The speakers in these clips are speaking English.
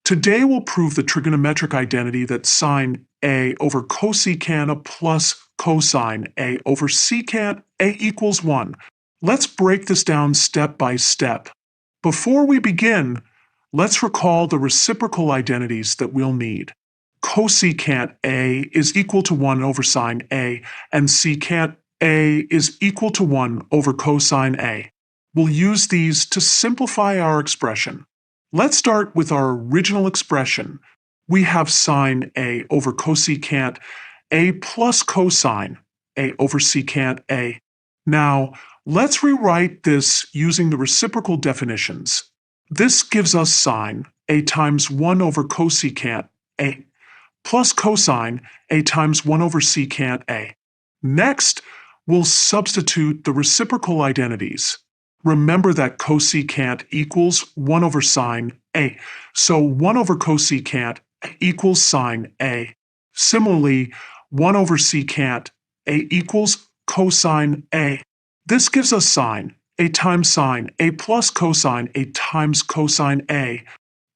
Today we'll prove the trigonometric identity that sine A over cosecant plus cosine A over secant A equals 1. Let's break this down step by step. Before we begin, let's recall the reciprocal identities that we'll need. Cosecant A is equal to 1 over sine A, and secant A is equal to 1 over cosine A. We'll use these to simplify our expression. Let's start with our original expression. We have sine A over cosecant A plus cosine A over secant A. Now, let's rewrite this using the reciprocal definitions. This gives us sine A times 1 over cosecant A plus cosine A times 1 over secant A. Next, we'll substitute the reciprocal identities. Remember that cosecant equals 1 over sine A, so 1 over cosecant equals sine A. Similarly, 1 over secant A equals cosine A. This gives us sine A times sine A plus cosine A times cosine A.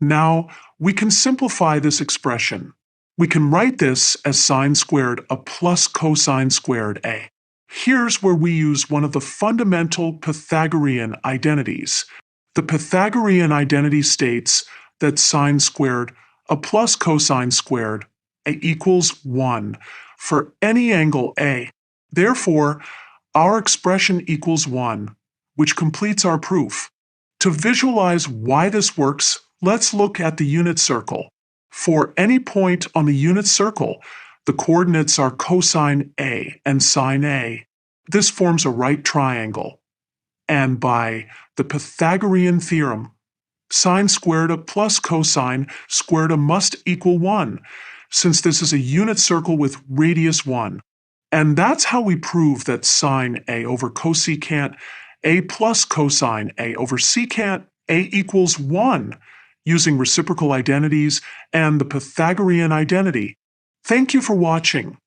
Now, we can simplify this expression. We can write this as sine squared A plus cosine squared A. Here's where we use one of the fundamental Pythagorean identities. The Pythagorean identity states that sine squared A plus cosine squared A equals 1 for any angle A. Therefore, our expression equals 1, which completes our proof. To visualize why this works, let's look at the unit circle. For any point on the unit circle, the coordinates are cosine A and sine A. This forms a right triangle. And by the Pythagorean theorem, sine squared A plus cosine squared A must equal 1, since this is a unit circle with radius 1. And that's how we prove that sine A over cosecant A plus cosine A over secant A equals 1, using reciprocal identities and the Pythagorean identity. Thank you for watching.